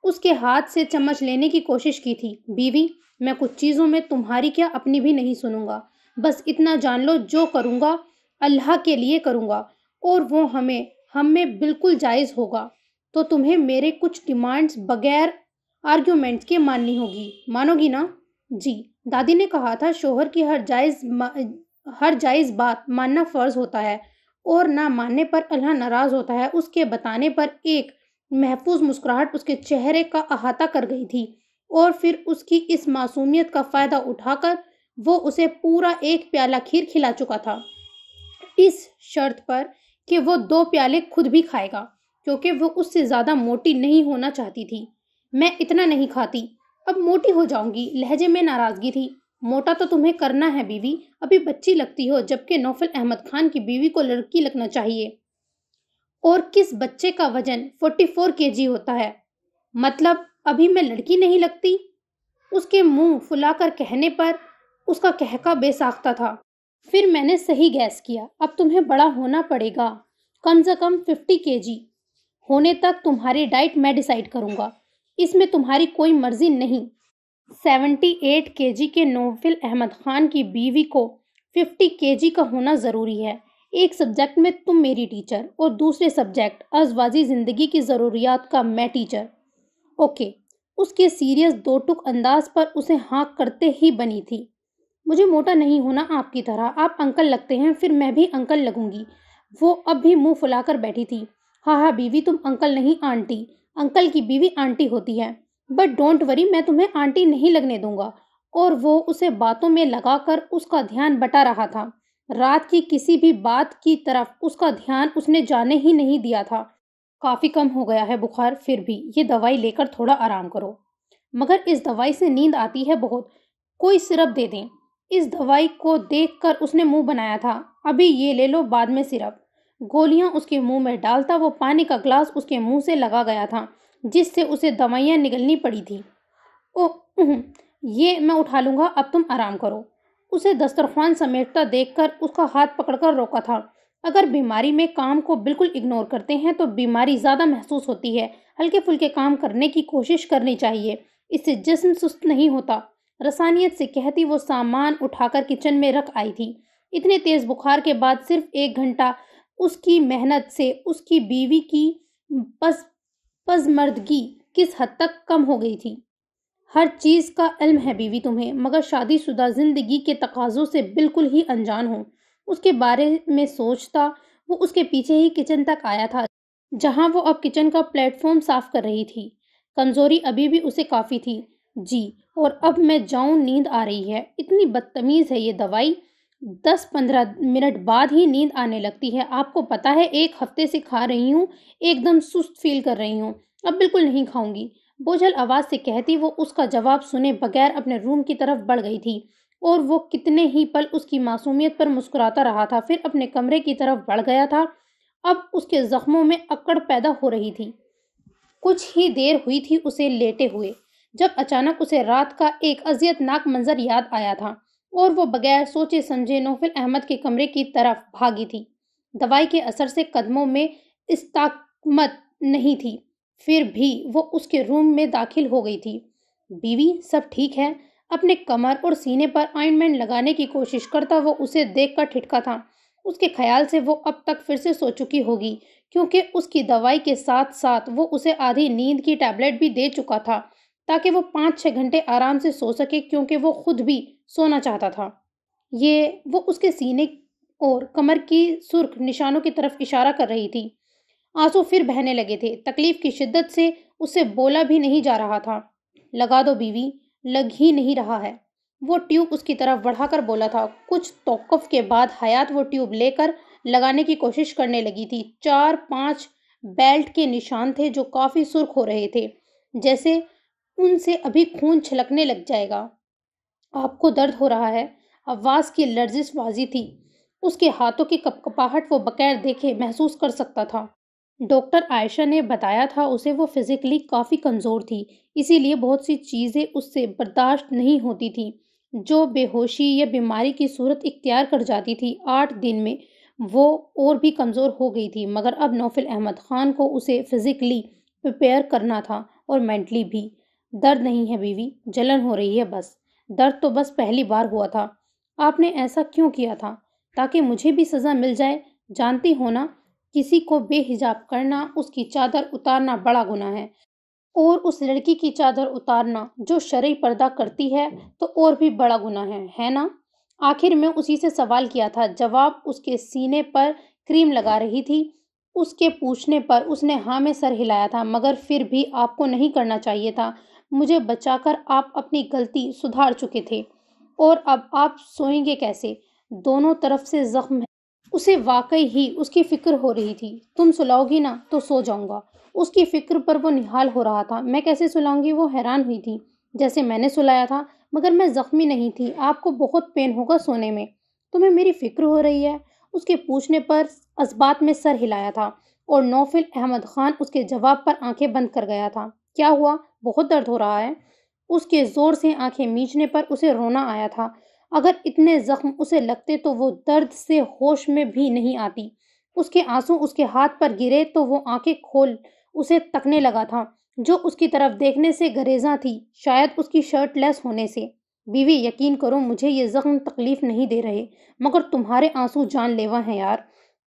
اس کے ہاتھ سے چمچ لینے کی کوشش کی تھی۔ بیوی میں کچھ چیزوں میں تمہاری کیا اپنی بھی نہیں سنوں گا، بس اتنا جان لو جو کروں گا اللہ کے لیے کروں گا، اور وہ ہم میں بالکل جائز ہوگا، تو تمہیں میرے کچھ ڈیمانڈز بغیر آرگیومنٹس کے ماننی ہوگی، مانو گی نا؟ جی، دادی نے کہا تھا شوہر کی ہر جائز بات ماننا فرض ہوتا ہے، اور نہ ماننے پر اللہ ناراض ہوتا ہے، اس کے بتانے پر ایک محفوظ مسکراہٹ اس کے چہرے کا احاطہ کر گئی تھی، اور پھر اس کی اس معصومیت کا فائدہ اٹھا کر وہ اسے پورا ایک پیالہ کھیر کھلا چکا تھا، اس شرط پر کہ وہ 2 پیالے خود بھی کھائے گا، کیونکہ وہ اس سے زیادہ موٹی نہیں ہونا چاہتی تھی۔ میں اتنا نہیں کھاتی، اب موٹی ہو جاؤں گی، لہجے میں ناراضگی تھی۔ موٹا تو تمہیں کرنا ہے بیوی، ابھی بچی لگتی ہو، جبکہ نوفل احمد خان کی بیوی کو لڑکی لگنا چاہیے۔ اور کس بچے کا وزن 44 kg ہوتا ہے؟ مطلب ابھی میں لڑکی نہیں لگتی؟ اس کے منہ پھلا کر کہنے پر اس کا کہکا بے ساختہ تھا۔ پھر میں نے صحیح گیس کیا، اب تمہیں بڑا ہونا پڑے گا، کم سے کم 50 kg ہونے تک تمہاری ڈائٹ میں ڈیسائیڈ کروں گا، اس میں تمہاری کوئی مرضی نہیں۔ 78 kg کے نوفل احمد خان کی بیوی کو 50 kg کا ہونا ضروری ہے۔ ایک سبجیکٹ میں تم میری ٹیچر اور دوسرے سبجیکٹ ازواجی زندگی کی ضروریات کا میں ٹیچر۔ اوکے، اس کے سیریس 2 ٹک انداز پر اسے ہانک کرتے ہی بنی تھی۔ مجھے موٹا نہیں ہونا آپ کی طرح، آپ انکل لگتے ہیں، پھر میں بھی انکل لگوں گی۔ وہ اب بھی منہ پھلا کر بیٹھی تھی۔ ہاں ہاں بیوی، تم انکل نہیں آنٹی، انکل کی بیوی آنٹی ہوتی ہے، بٹ ڈونٹ وری، میں تمہیں آنٹی نہیں لگنے دوں گا۔ اور وہ اسے باتوں میں لگا کر اس کا دھیان بٹا رہا تھا۔ رات کی کسی بھی بات کی طرف اس کا دھیان اس نے جانے ہی نہیں دیا تھا۔ کافی کم ہو گیا ہے بخار، پھر بھی یہ دوائی لے کر تھوڑا آرام کرو۔ مگر اس دوائی سے نیند آتی ہے بہت، کوئی سرپ دے دیں۔ اس دوائی کو دیکھ کر اس نے منہ بنایا تھا۔ ابھی یہ لے لو، بعد میں سرپ۔ گولیاں اس کے منہ میں ڈالتا وہ پانی کا گلاس اس کے منہ سے لگا گیا تھا، جس سے اسے دوائیاں نگلنی پڑی تھی۔ یہ میں اٹھا لوں گا، اب تم آرام کرو۔ اسے دسترخوان سمیٹتا دیکھ کر اس کا ہاتھ پکڑ کر روکا تھا۔ اگر بیماری میں کام کو بالکل اگنور کرتے ہیں تو بیماری زیادہ محسوس ہوتی ہے۔ ہلکے پھلکے کام کرنے کی کوشش کرنی چاہیے، اس سے جسم سست نہیں ہوتا۔ رسانیت سے کہتی وہ سامان اٹھا کر کچن میں رکھ آئی تھی۔ اتنے تیز بخار کے بعد صرف 1 گھنٹہ اس کی محنت سے اس کی بیوی کی پزمردگی کس حد تک کم ہو گئی تھی۔ ہر چیز کا علم ہے بیوی تمہیں، مگر شادی شدہ زندگی کے تقاضوں سے بالکل ہی انجان ہو۔ اس کے بارے میں سوچتا وہ اس کے پیچھے ہی کچن تک آیا تھا، جہاں وہ اب کچن کا پلیٹ فارم صاف کر رہی تھی۔ کمزوری ابھی بھی اسے کافی تھی۔ جی، اور اب میں جاؤں، نیند آ رہی ہے۔ اتنی بدتمیز ہے یہ دوائی، 10-15 منٹ بعد ہی نیند آنے لگتی ہے۔ آپ کو پتا ہے، 1 ہفتے سے کھا رہی ہوں، ایک دم سست فیل کر رہی ہوں، اب بالکل نہیں کھاؤں گی، بوجھل آواز سے کہتی وہ اس کا جواب سنے بغیر اپنے روم کی طرف بڑھ گئی تھی، اور وہ کتنے ہی پل اس کی معصومیت پر مسکراتا رہا تھا، پھر اپنے کمرے کی طرف بڑھ گیا تھا۔ اب اس کے زخموں میں اکڑ پیدا ہو رہی تھی۔ کچھ ہی دیر ہوئی تھی اسے لیٹے ہوئے، جب اچانک اسے رات کا ایک اذیت ناک منظر یاد آیا تھا، اور وہ بغیر سوچے سمجھے نوفل احمد کے کمرے کی طرف بھاگی تھی۔ دوائی کے اثر سے قدموں میں استقامت نہیں تھی، پھر بھی وہ اس کے روم میں داخل ہو گئی تھی۔ بیوی، سب ٹھیک ہے؟ اپنے کمر اور سینے پر آئنمنٹ لگانے کی کوشش کرتا وہ اسے دیکھ کر ٹھٹکا تھا۔ اس کے خیال سے وہ اب تک پھر سے سو چکی ہوگی، کیونکہ اس کی دوائی کے ساتھ ساتھ وہ اسے آدھی نیند کی ٹیبلٹ بھی دے چکا تھا، تاکہ وہ 5-6 گھنٹے آرام سے سو سکے، کیونکہ وہ خود بھی سونا چاہتا تھا۔ وہ اس کے سینے اور کمر کی سرخ نشانوں کی طرف اشارہ کر رہی تھی۔ آنسو پھر بہنے لگے تھے، تکلیف کی شدت سے اس سے بولا بھی نہیں جا رہا تھا۔ لگا دو بیوی، لگ ہی نہیں رہا ہے، وہ ٹیوب اس کی طرف بڑھا کر بولا تھا۔ کچھ توقف کے بعد حیات وہ ٹیوب لے کر لگانے کی کوشش کرنے لگی تھی۔ 4-5 بیلٹ کے نشان تھے جو کافی سرخ ہو رہے تھے، جیسے ان سے ابھی خون چھلکنے لگ جائے گا۔ آپ کو درد ہو رہا ہے؟ آواز کی لرزش واضح تھی، اس کے ہاتھوں کی کپکپاہٹ وہ بغیر دیکھے محسوس کر سکتا تھا۔ ڈاکٹر عائشہ نے بتایا تھا اسے وہ فزیکلی کافی کمزور تھی، اسی لیے بہت سی چیزیں اس سے برداشت نہیں ہوتی تھیں جو بے ہوشی یا بیماری کی صورت اختیار کر جاتی تھی۔ 8 دن میں وہ اور بھی کمزور ہو گئی تھی، مگر اب نوفل احمد خان کو اسے فزیکلی پریپیئر کرنا تھا اور مینٹلی بھی۔ درد نہیں ہے بیوی، جلن ہو رہی ہے بس۔ درد تو بس پہلی بار ہوا تھا۔ آپ نے ایسا کیوں کیا تھا؟ تاکہ مجھے بھی سزا مل جائے۔ جانتی ہو نا، کسی کو بے حجاب کرنا، اس کی چادر اتارنا بڑا گناہ ہے، اور اس لڑکی کی چادر اتارنا جو شرعی پردہ کرتی ہے تو اور بھی بڑا گناہ ہے نا؟ آخر میں اسی سے سوال کیا تھا، جواب اس کے سینے پر کریم لگا رہی تھی۔ اس کے پوچھنے پر اس نے ہاں میں سر ہلایا تھا۔ مگر پھر بھی آپ کو نہیں کرنا چاہیے تھا۔ مجھے بچا کر آپ اپنی غلطی سدھار چکے تھے، اور اب آپ سوئیں گے کیسے؟ دونوں طرف سے زخم ہے۔ اسے واقعی ہی اس کی فکر ہو رہی تھی۔ تم سلاؤ گی نا تو سو جاؤں گا۔ اس کی فکر پر وہ نہال ہو رہا تھا۔ میں کیسے سلاؤں گی؟ وہ حیران ہوئی تھی۔ جیسے میں نے سلایا تھا، مگر میں زخمی نہیں تھی۔ آپ کو بہت پین ہوگا سونے میں۔ تمہیں میری فکر ہو رہی ہے؟ اس کے پوچھنے پر اثبات میں سر ہلایا تھا، اور نوفل احمد خان اس کے جواب پر آنکھیں بند کر گیا تھا۔ کیا ہوا؟ بہت درد ہو رہا ہے؟ اس کے زور سے آنکھیں میچنے پر اسے رونا آیا تھا۔ اگر اتنے زخم اسے لگتے تو وہ درد سے ہوش میں بھی نہیں آتی۔ اس کے آنسو اس کے ہاتھ پر گرے تو وہ آنکھیں کھول اسے تکنے لگا تھا، جو اس کی طرف دیکھنے سے گریزاں تھی، شاید اس کی شرٹ لیس ہونے سے۔ بیوی، یقین کرو مجھے یہ زخم تکلیف نہیں دے رہے، مگر تمہارے آنسو جان لیوا ہیں یار۔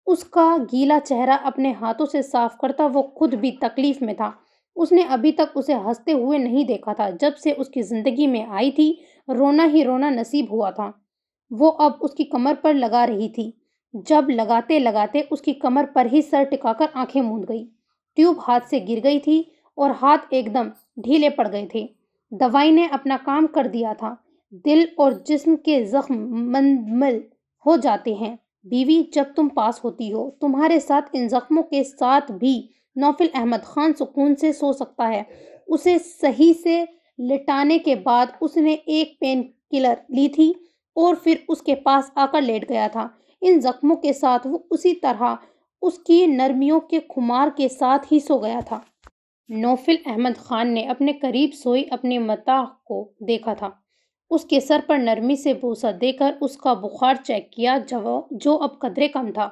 اس کا گیلا چہرہ اپنے ہاتھوں سے صاف کرتا وہ خود بھی تکلیف میں تھا۔ اس نے ابھی تک اسے ہنستے ہوئے نہیں دیکھا تھا۔ جب سے اس کی زندگی میں آئی تھی، رونا ہی رونا نصیب ہوا تھا۔ وہ اب اس کی کمر پر لگا رہی تھی۔ جب لگاتے لگاتے اس کی کمر پر ہی سر ٹکا کر آنکھیں موند گئی۔ ٹیوب ہاتھ سے گر گئی تھی اور ہاتھ ایک دم ڈھیلے پڑ گئے تھے۔ دوائی نے اپنا کام کر دیا تھا۔ دل اور جسم کے زخم منمل ہو جاتے ہیں۔ بیوی، جب تم پاس ہوتی ہو، تمہارے ساتھ ان زخموں کے ساتھ بھی نوفل احمد خان سکون سے سو سکتا ہے۔ اسے صحیح سے لٹانے کے بعد اس نے ایک پین کلر لی تھی اور پھر اس کے پاس آ کر لیٹ گیا تھا۔ ان زخموں کے ساتھ وہ اسی طرح اس کی نرمیوں کے خمار کے ساتھ ہی سو گیا تھا۔ نوفل احمد خان نے اپنے قریب سوئی اپنی متاع کو دیکھا تھا۔ اس کے سر پر نرمی سے بوسہ دے کر اس کا بخار چیک کیا، جو اب قدرے کم تھا۔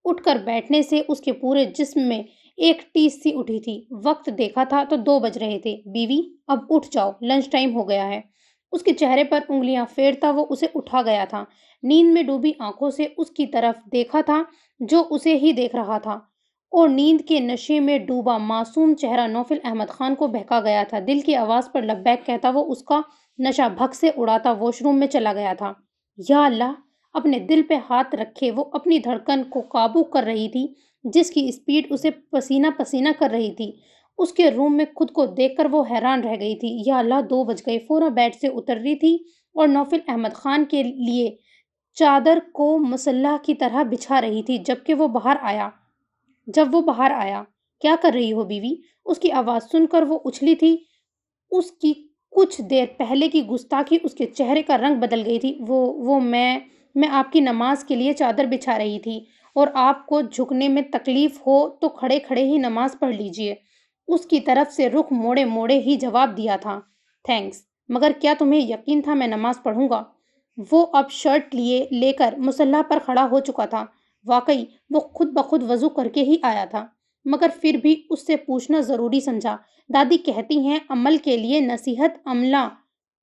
اٹھ کر بیٹھنے سے اس کے پورے جسم میں ایک ٹیس سی اٹھی تھی۔ وقت دیکھا تھا تو 2 بج رہے تھے۔ بیوی، اب اٹھ جاؤ، لنچ ٹائم ہو گیا ہے۔ اس کے چہرے پر انگلیاں پھیرتا وہ اسے اٹھا گیا تھا۔ نیند میں ڈوبی آنکھوں سے اس کی طرف دیکھا تھا جو اسے ہی دیکھ رہا تھا، اور نیند کے نشے میں ڈوبا معصوم چہرہ نوفل احمد خان کو بہکا گیا تھا۔ دل کی آواز پر لبیک کہتا وہ اس کا نشہ بھگ سے اڑاتا واش روم میں چلا گیا تھا۔ یا اللہ! اپنے دل پہ ہاتھ رکھے وہ اپنی دھڑکن کو قابو کر رہی تھی، جس کی اسپیڈ اسے پسینہ پسینہ کر رہی تھی۔ اس کے روم میں خود کو دیکھ کر وہ حیران رہ گئی تھی۔ یا اللہ! 2 بج گئے۔ فوراً بیڈ سے اتر رہی تھی اور نوفل احمد خان کے لیے چادر کو مسلح کی طرح بچھا رہی تھی جب وہ باہر آیا۔ کیا کر رہی ہو بیوی؟ اس کی آواز سن کر وہ اچھلی تھی۔ اس کی کچھ دیر پہلے کی گستاخی اس کے چہرے کا رنگ بدل گئی تھی۔ میں آپ کی نماز کے لیے چادر بچھا رہی تھی، اور آپ کو جھکنے میں تکلیف ہو تو کھڑے کھڑے ہی نماز پڑھ لیجئے۔ اس کی طرف سے رخ موڑے موڑے ہی جواب دیا تھا۔ تھینکس، مگر کیا تمہیں یقین تھا میں نماز پڑھوں گا؟ وہ اب شرٹ لے کر مصلی پر کھڑا ہو چکا تھا۔ واقعی وہ خود بخود وضو کر کے ہی آیا تھا، مگر پھر بھی اس سے پوچھنا ضروری سمجھا۔ دادی کہتی ہیں عمل کے لیے نصیحت عملہ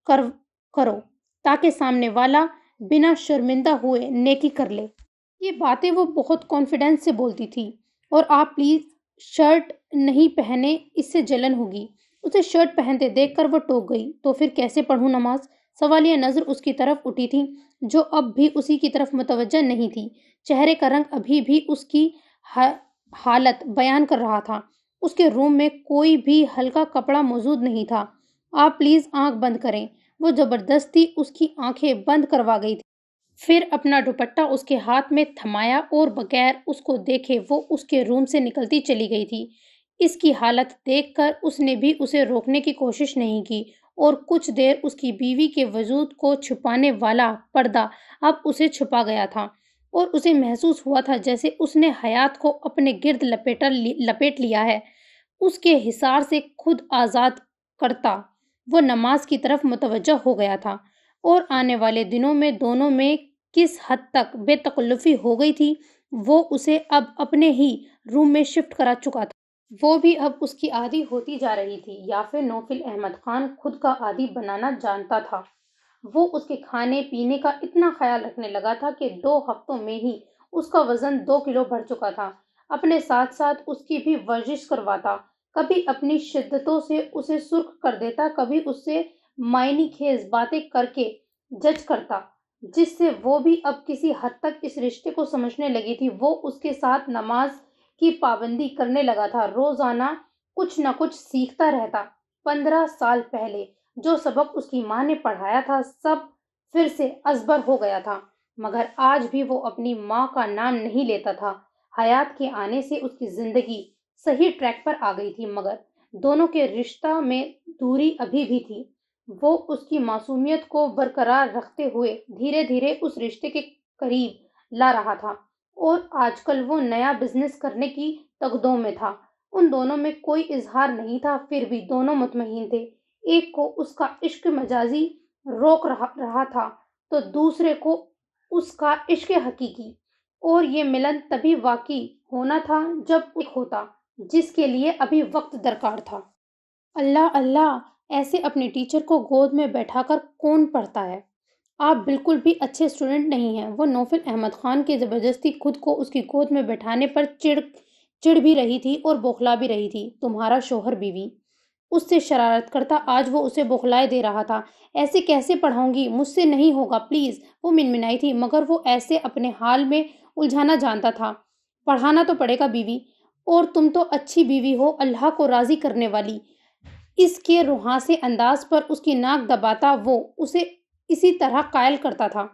کرو تاکہ سامنے والا بنا شرمندہ ہوئے نیکی کر لے۔ یہ باتیں وہ بہت کانفیڈنس سے بولتی تھی۔ اور آپ پلیز شرٹ نہیں پہنے، اس سے جلن ہوگی۔ اسے شرٹ پہنتے دیکھ کر وہ ٹوک گئی۔ تو پھر کیسے پڑھوں نماز؟ سوالیہ نظر اس کی طرف اٹھی تھی، جو اب بھی اسی کی طرف متوجہ نہیں تھی۔ چہرے کا رنگ ابھی بھی اس کی حالت بیان کر رہا تھا۔ اس کے روم میں کوئی بھی ہلکا کپڑا موجود نہیں تھا۔ آپ پلیز آنکھ بند کریں۔ وہ زبردستی اس کی آنکھیں بند کروا گئی تھی۔ پھر اپنا دوپٹہ اس کے ہاتھ میں تھمایا اور بغیر اس کو دیکھے وہ اس کے روم سے نکلتی چلی گئی تھی۔ اس کی حالت دیکھ کر اس نے بھی اسے روکنے کی کوشش نہیں کی، اور کچھ دیر اس کی بیوی کے وجود کو چھپانے والا پردہ اب اسے چھپا گیا تھا، اور اسے محسوس ہوا تھا جیسے اس نے حیات کو اپنے گرد لپیٹ لیا ہے، اس کے حصار سے خود آزاد کرتا۔ وہ نماز کی طرف متوجہ ہو گیا تھا، اور آنے والے دنوں میں دونوں میں کس حد تک بے تکلفی ہو گئی تھی وہ اسے اب اپنے ہی روم میں شفٹ کرا چکا تھا۔ وہ بھی اب اس کی عادی ہوتی جا رہی تھی، یا پھر نوفل احمد خان خود کا عادی بنانا جانتا تھا۔ وہ اس کے کھانے پینے کا اتنا خیال رکھنے لگا تھا کہ 2 ہفتوں میں ہی اس کا وزن 2 کلو بڑھ چکا تھا۔ اپنے ساتھ ساتھ اس کی بھی ورزش کرواتا، کبھی اپنی شدتوں سے اسے سرخ کر دیتا، کبھی اس سے معنی خیز باتیں کر کے جج کرتا۔ جس سے وہ بھی اب کسی حد تک اس رشتے کو سمجھنے لگی تھی۔ وہ اس کے ساتھ نماز کی پابندی کرنے لگا تھا، روزانہ کچھ نہ کچھ سیکھتا رہتا۔ 15 سال پہلے جو سبق اس کی ماں نے پڑھایا تھا سب پھر سے ازبر ہو گیا تھا، مگر آج بھی وہ اپنی ماں کا نام نہیں لیتا تھا۔ حیات کے آنے سے اس کی زندگی صحیح ٹریک پر آ گئی تھی، مگر دونوں کے رشتہ میں دوری ابھی بھی تھی۔ وہ اس کی معصومیت کو برقرار رکھتے ہوئے دھیرے دھیرے اس رشتے کے قریب لا رہا تھا، اور آج کل وہ نیا بزنس کرنے کی تگدوں میں تھا۔ ان دونوں میں کوئی اظہار نہیں تھا، پھر بھی دونوں مطمئن تھے۔ ایک کو اس کا عشق مجازی روک رہا تھا تو دوسرے کو اس کا عشق حقیقی، اور یہ ملن تبھی واقع ہونا تھا جب ایک ہوتا جس کے لیے ابھی وقت درکار تھا۔ اللہ اللہ، ایسے اپنے ٹیچر کو گود میں بیٹھا کر کون پڑھتا ہے؟ آپ بالکل بھی اچھے اسٹوڈنٹ نہیں ہیں۔ وہ نوفل احمد خان کے زبردستی خود کو اس کی گود میں بیٹھانے پر چڑ بھی رہی تھی اور بوکھلا بھی رہی تھی۔ تمہارا شوہر بیوی اس سے شرارت کرتا، آج وہ اسے بوکھلائے دے رہا تھا۔ ایسے کیسے پڑھاؤں گی؟ مجھ سے نہیں ہوگا پلیز، وہ منمنائی تھی، مگر وہ ایسے اپنے حال میں الجھانا جانتا تھا۔ پڑھانا تو پڑے گا بیوی، اور تم تو اچھی بیوی ہو، اللہ کو راضی کرنے والی۔ اس کے روحانسے انداز پر اس کی ناک دباتا وہ اسے اسی طرح قائل کرتا تھا۔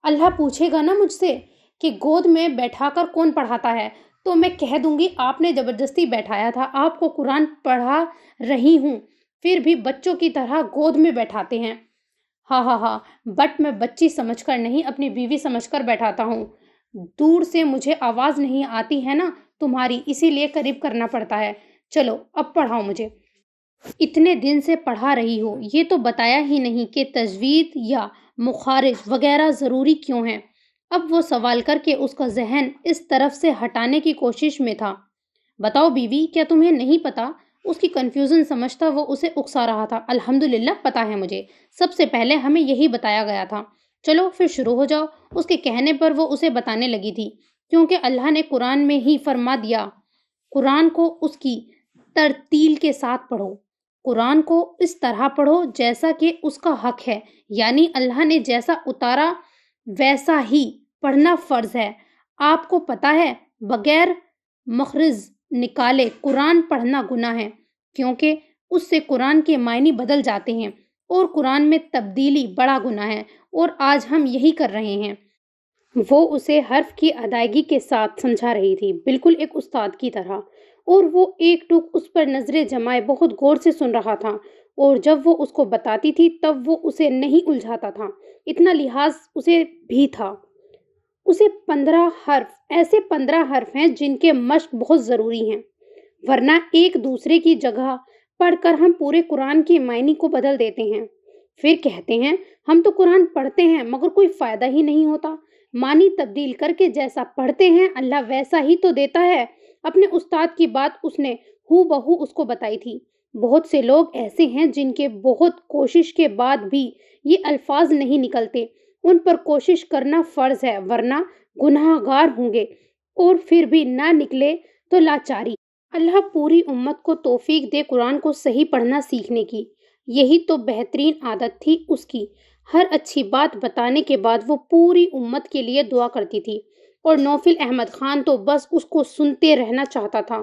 اللہ پوچھے گا نا مجھ سے کہ گود میں بیٹھا کر کون پڑھاتا ہے، تو میں کہہ دوں گی آپ نے زبردستی بیٹھایا تھا، آپ کو قرآن پڑھا رہی ہوں، پھر بھی بچوں کی طرح گود میں بیٹھاتے ہیں۔ ہاں ہاں ہاں، بٹ میں بچی سمجھ کر نہیں، اپنی بیوی سمجھ کر بیٹھاتا ہوں۔ دور سے مجھے آواز نہیں آتی ہے نا تمہاری، اسی لیے قریب کرنا پڑتا ہے۔ چلو اب پڑھاؤ مجھے۔ اتنے دن سے پڑھا رہی ہو، یہ تو بتایا ہی نہیں کہ تجوید یا مخارج وغیرہ ضروری کیوں ہیں۔ اب وہ سوال کر کے اس کا ذہن اس طرف سے ہٹانے کی کوشش میں تھا۔ بتاؤ بیوی، کیا تمہیں نہیں پتا؟ اس کی کنفیوژن سمجھتا وہ اسے اکسا رہا تھا۔ الحمدللہ پتا ہے مجھے، سب سے پہلے ہمیں یہی بتایا گیا تھا۔ چلو پھر شروع ہو جاؤ۔ اس کے کہنے پر وہ اسے بتانے لگی تھی، کیونکہ اللہ نے قرآن میں ہی فرما دیا، قرآن کو اس کی ترتیل کے ساتھ پڑھو، قرآن کو اس طرح پڑھو جیسا کہ اس کا حق ہے، یعنی اللہ نے جیسا اتارا ویسا ہی پڑھنا فرض ہے۔ آپ کو پتا ہے بغیر مخرج نکالے قرآن پڑھنا گناہ ہے، کیونکہ اس سے قرآن کے معنی بدل جاتے ہیں، اور قرآن میں تبدیلی بڑا گناہ ہے، اور آج ہم یہی کر رہے ہیں۔ وہ اسے حرف کی ادائیگی کے ساتھ سمجھا رہی تھی، بالکل ایک استاد کی طرح، اور وہ ایک ٹک اس پر نظریں جمائے بہت غور سے سن رہا تھا، اور جب وہ اس کو بتاتی تھی تب وہ اسے نہیں الجھاتا تھا، اتنا لحاظ اسے بھی تھا۔ اسے 15 حرف، ایسے 15 حرف ہیں جن کے مشق بہت ضروری ہیں، ورنہ ایک دوسرے کی جگہ پڑھ کر ہم پورے قرآن کے معنی کو بدل دیتے ہیں، پھر کہتے ہیں ہم تو قرآن پڑھتے ہیں مگر کوئی فائدہ ہی نہیں ہوتا۔ معنی تبدیل کر کے جیسا پڑھتے ہیں اللہ ویسا ہی تو دیتا ہے۔ اپنے استاد کی بات اس نے ہو بہو اس کو بتائی تھی۔ بہت سے لوگ ایسے ہیں جن کے بہت کوشش کے بعد بھی یہ الفاظ نہیں نکلتے، ان پر کوشش کرنا فرض ہے، ورنہ گناہ گار ہوں گے، اور پھر بھی نہ نکلے تو لاچاری۔ اللہ پوری امت کو توفیق دے قرآن کو صحیح پڑھنا سیکھنے کی، یہی تو بہترین عادت تھی اس کی۔ ہر اچھی بات بتانے کے بعد وہ پوری امت کے لیے دعا کرتی تھی، اور نوفل احمد خان تو بس اس کو سنتے رہنا چاہتا تھا۔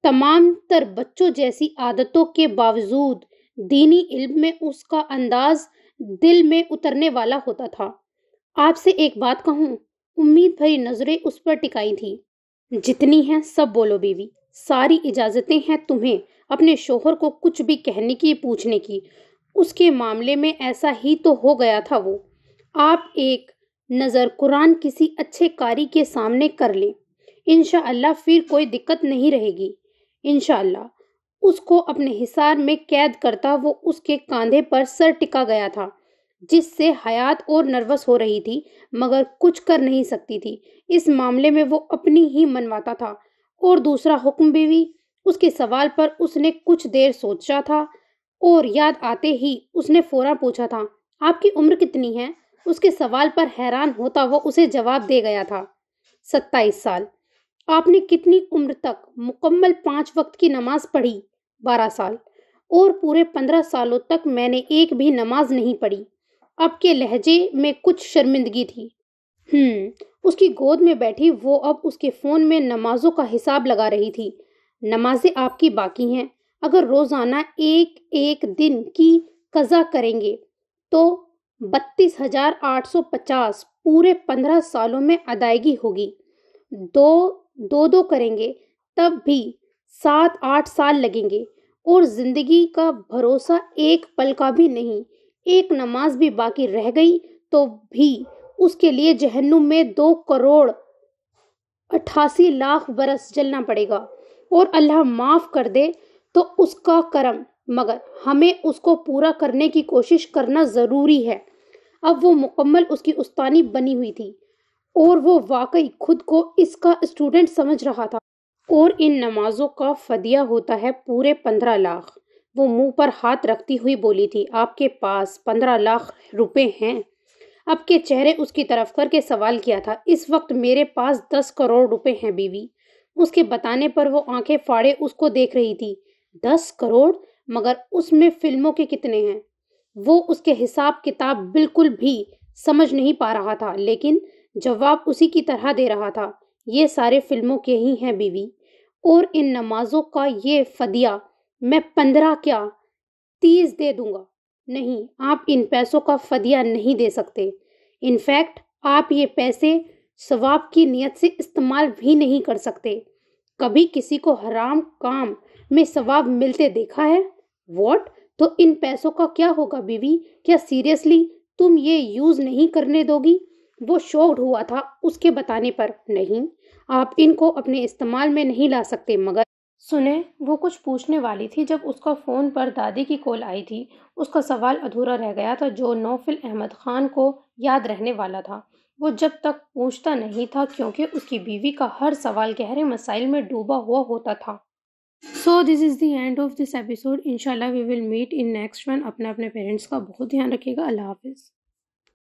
تمام تر بچوں جیسی عادتوں کے باوجود دینی علم میں اس کا انداز دل میں اترنے والا ہوتا تھا۔ آپ سے ایک بات کہوں؟ امید بھری نظریں اس پر ٹکائی تھی۔ جتنی ہیں سب بولو بیوی، ساری اجازتیں ہیں تمہیں اپنے شوہر کو کچھ بھی کہنے کی، پوچھنے کی۔ اس کے معاملے میں ایسا ہی تو ہو گیا تھا۔ وہ آپ ایک نظر قرآن کسی اچھے قاری کے سامنے کر لیں، انشاءاللہ پھر کوئی دقت نہیں رہے گی، انشاءاللہ۔ اس کو اپنے حصار میں قید کرتا وہ اس کے کاندھے پر سر ٹکا گیا تھا، جس سے حیات اور نروس ہو رہی تھی، مگر کچھ کر نہیں سکتی تھی۔ اس معاملے میں وہ اپنی ہی منواتا تھا۔ اور دوسرا حکم بیوی؟ اس کے سوال پر اس نے کچھ دیر سوچا تھا، اور یاد آتے ہی اس نے فوراً پوچھا تھا، آپ کی عمر کتنی ہے؟ اس کے سوال پر حیران ہوتا وہ اسے جواب دے گیا تھا، 27 سال۔ آپ نے کتنی عمر تک مکمل 5 وقت کی نماز پڑھی؟ 12 سال۔ اور پورے 15 سالوں تک میں نے ایک بھی نماز نہیں پڑھی۔ اب کے لہجے میں کچھ شرمندگی تھی۔ اس کی گود میں بیٹھی وہ اب اس کے فون میں نمازوں کا حساب لگا رہی تھی۔ نمازیں آپ کی باقی ہیں، اگر روزانہ ایک ایک دن کی قضا کریں گے تو 32,850 پورے 15 سالوں میں ادائیگی ہوگی۔ دو کریں گے تب بھی 7-8 سال لگیں گے، اور زندگی کا بھروسہ ایک پل کا بھی نہیں۔ ایک نماز بھی باقی رہ گئی تو بھی اس کے لیے جہنم میں 2,88,00,000 برس جلنا پڑے گا، اور اللہ معاف کر دے تو اس کا کرم، مگر ہمیں اس کو پورا کرنے کی کوشش کرنا ضروری ہے۔ اب وہ مکمل اس کی استانی بنی ہوئی تھی، اور وہ واقعی خود کو اس کا اسٹوڈنٹ سمجھ رہا تھا۔ اور ان نمازوں کا فدیہ ہوتا ہے پورے 15 لاکھ۔ وہ منہ پر ہاتھ رکھتی ہوئی بولی تھی، آپ کے پاس 15 لاکھ روپے ہیں؟ اب کے چہرے اس کی طرف کر کے سوال کیا تھا۔ اس وقت میرے پاس 10 کروڑ روپے ہیں بیوی۔ اس کے بتانے پر وہ آنکھیں پھاڑے اس کو دیکھ رہی تھی۔ 10 کروڑ؟ مگر اس میں فلموں کے کتنے ہیں؟ وہ اس کے حساب کتاب بالکل بھی سمجھ نہیں پا رہا تھا، لیکن جواب اسی کی طرح دے رہا تھا، یہ سارے فلموں کے ہی ہیں بیوی، اور ان نمازوں کا یہ فدیہ میں 15 کیا 30 دے دوں گا۔ نہیں، آپ ان پیسوں کا فدیہ نہیں دے سکتے۔ انفیکٹ آپ یہ پیسے ثواب کی نیت سے استعمال بھی نہیں کر سکتے۔ کبھی کسی کو حرام کام میں ثواب ملتے دیکھا ہے؟ واٹ؟ تو ان پیسوں کا کیا ہوگا بیوی؟ کیا سیریسلی تم یہ یوز نہیں کرنے دو گی؟ وہ شوکڈ ہوا تھا اس کے بتانے پر۔ نہیں، آپ ان کو اپنے استعمال میں نہیں لا سکتے، مگر سنیں، وہ کچھ پوچھنے والی تھی جب اس کا فون پر دادی کی کال آئی تھی۔ اس کا سوال ادھورا رہ گیا تھا جو نوفل احمد خان کو یاد رہنے والا تھا۔ وہ جب تک پوچھتا نہیں تھا کیونکہ اس کی بیوی کا ہر سوال گہرے مسائل میں ڈوبا ہوا ہوتا تھا۔ So this is the end of this episode. انشاءاللہ we will meet in next one. اپنے پیرنٹس کا بہت دھیان رکھیے گا۔ اللہ حافظ۔